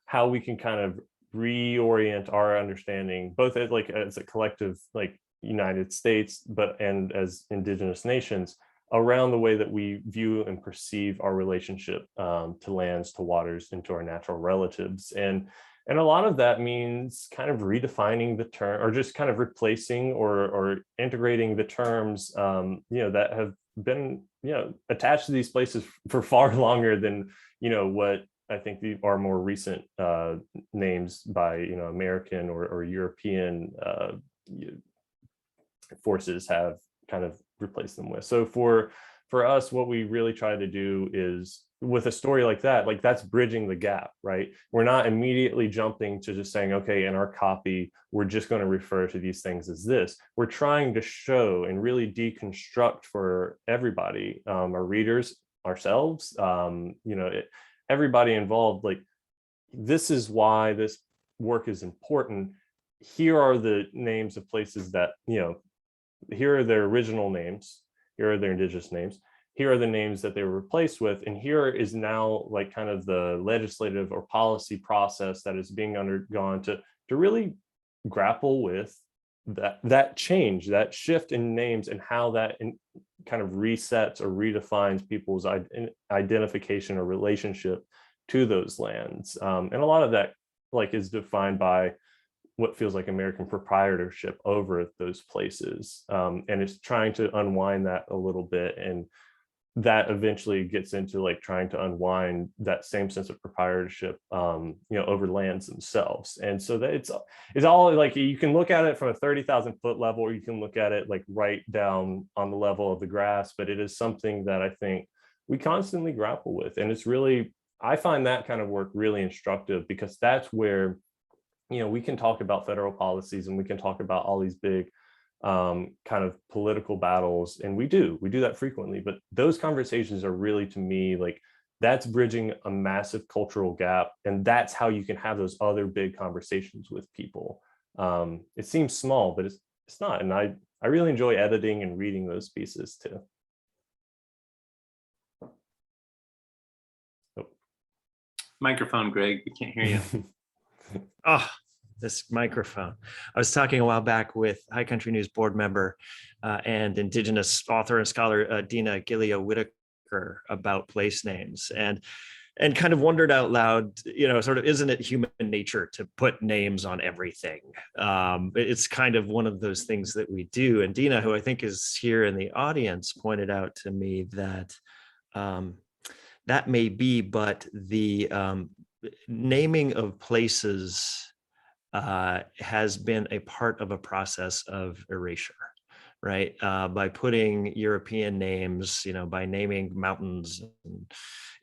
how we can kind of reorient our understanding, both as a collective, like United States, and as indigenous nations, around the way that we view and perceive our relationship to lands, to waters, and to our natural relatives. And a lot of that means kind of redefining the term, or just kind of replacing or integrating the terms, you know, that have been, you know, attached to these places for far longer than, you know, what I think our more recent names by, you know, American or European forces have kind of replaced them with. So for us, what we really try to do is, with a story like that, like, that's bridging the gap, right? We're not immediately jumping to just saying, okay, in our copy, we're just going to refer to these things as this. We're trying to show and really deconstruct for everybody, our readers, ourselves, you know, everybody involved, like, this is why this work is important. Here are the names of places that, you know, here are their original names, here are their indigenous names, here are the names that they were replaced with, and here is now, like, kind of the legislative or policy process that is being undergone to really grapple with that change, that shift in names, and how that kind of resets or redefines people's identification or relationship to those lands. And a lot of that, like, is defined by what feels like American proprietorship over those places. And it's trying to unwind that a little bit, and that eventually gets into, like, trying to unwind that same sense of proprietorship, you know, over lands themselves. And so that it's all, like, you can look at it from a 30,000 foot level, or you can look at it, like, right down on the level of the grass. But it is something that I think we constantly grapple with. And it's really, I find that kind of work really instructive, because that's where, you know, we can talk about federal policies, and we can talk about all these big kind of political battles, and we do that frequently. But those conversations are really, to me, like, that's bridging a massive cultural gap, and that's how you can have those other big conversations with people. It seems small, but it's not. And I really enjoy editing and reading those pieces too. Oh. Microphone, Greg, we can't hear you. Oh, this microphone. I was talking a while back with High Country News board member and Indigenous author and scholar Dina Gilio Whitaker about place names. And and kind of wondered out loud, sort of, isn't it human nature to put names on everything? It's kind of one of those things that we do. And Dina, who I think is here in the audience, pointed out to me that that may be, but the naming of places has been a part of a process of erasure, right? By putting European names, by naming mountains,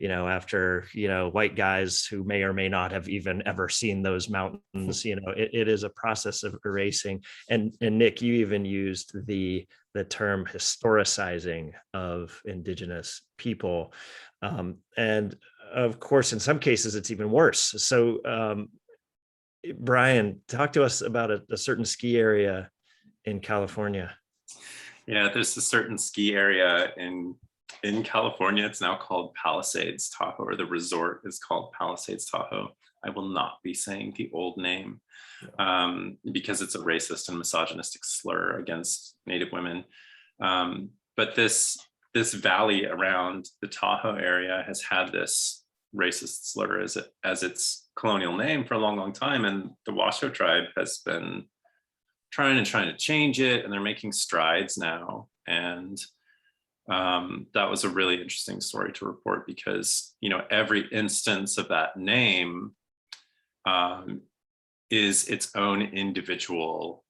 after, white guys who may or may not have even ever seen those mountains, it is a process of erasing. And Nick, you even used the term historicizing of Indigenous people. And of course, in some cases, it's even worse. So, Brian, talk to us about a certain ski area in California. Yeah, there's a certain ski area in California. It's now called Palisades Tahoe, or the resort is called Palisades Tahoe. I will not be saying the old name because it's a racist and misogynistic slur against Native women. But this valley around the Tahoe area has had this racist slur as its colonial name for a long, long time. And the Washoe tribe has been trying to change it, and they're making strides now. And that was a really interesting story to report, because every instance of that name is its own individual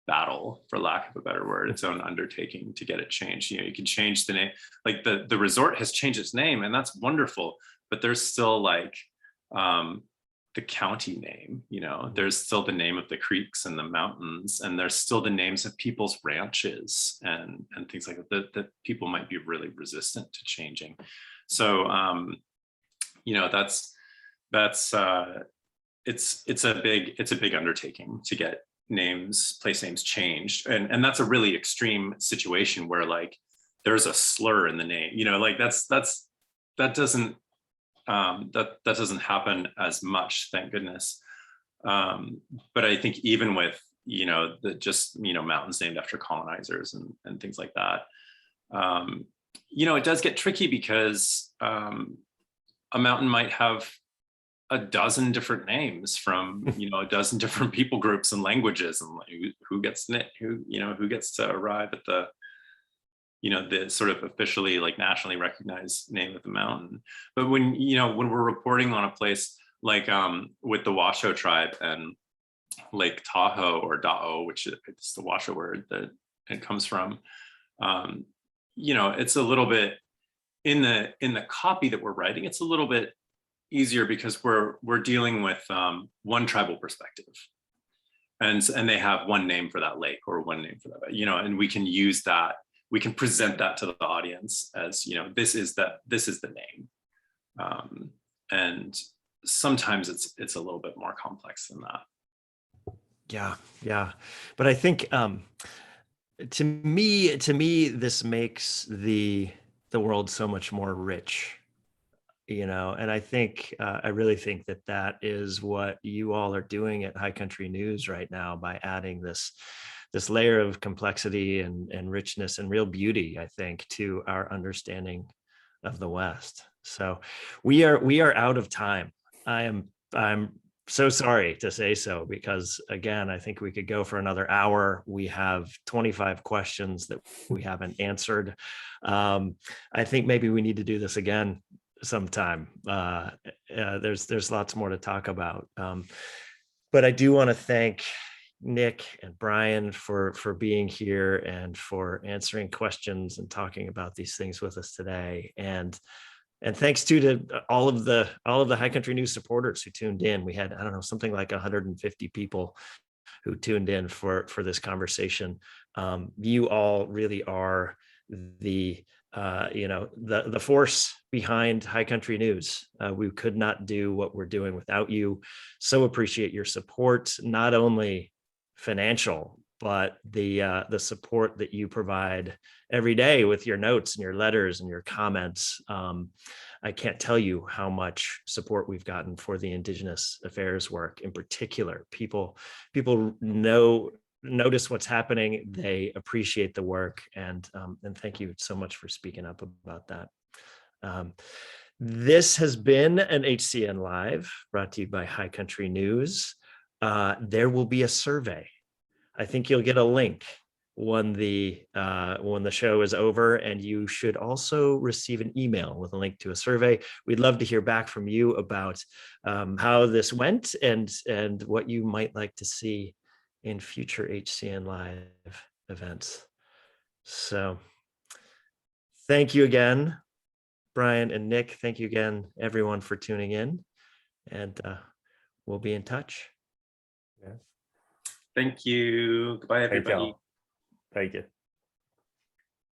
battle, for lack of a better word, its own undertaking to get it changed. You can change the name, like the resort has changed its name, and that's wonderful, but there's still like the county name, there's still the name of the creeks and the mountains, and there's still the names of people's ranches and things like that people might be really resistant to changing. So that's it's a big undertaking to get place names changed, and that's a really extreme situation where like there's a slur in the name, like that doesn't happen as much, thank goodness. But I think even with mountains named after colonizers and things like that, it does get tricky, because a mountain might have a dozen different names from a dozen different people groups and languages, and who gets to arrive at the sort of officially like nationally recognized name of the mountain. But when we're reporting on a place like with the Washoe tribe and Lake Tahoe, or Da'o, which is the Washoe word that it comes from, it's a little bit in the copy that we're writing, it's a little bit easier, because we're dealing with one tribal perspective, and they have one name for that lake, or one name for that, and we can use that. We can present that to the audience as, this is the name. And sometimes it's a little bit more complex than that. Yeah. But I think to me, this makes the world so much more rich, and I really think that is what you all are doing at High Country News right now, by adding this layer of complexity and richness and real beauty, I think, to our understanding of the West. So we are out of time. I'm so sorry to say so, because again, I think we could go for another hour. We have 25 questions that we haven't answered. I think maybe we need to do this again sometime. There's lots more to talk about. But I do want to thank Nick and Brian for being here and for answering questions and talking about these things with us today. And thanks to all of the High Country News supporters who tuned in. We had, I don't know, something like 150 people who tuned in for this conversation. You all really are the force behind High Country News. We could not do what we're doing without you. So appreciate your support, not only financial, but the support that you provide every day with your notes and your letters and your comments. I can't tell you how much support we've gotten for the Indigenous Affairs work in particular. People notice what's happening, they appreciate the work, and thank you so much for speaking up about that. This has been an HCN Live brought to you by High Country News. There will be a survey. I think you'll get a link when the show is over, and you should also receive an email with a link to a survey. We'd love to hear back from you about how this went and what you might like to see in future HCN Live events. So thank you again, Brian and Nick. Thank you again, everyone, for tuning in, and we'll be in touch. Yeah. Thank you. Goodbye, everybody. Thank you.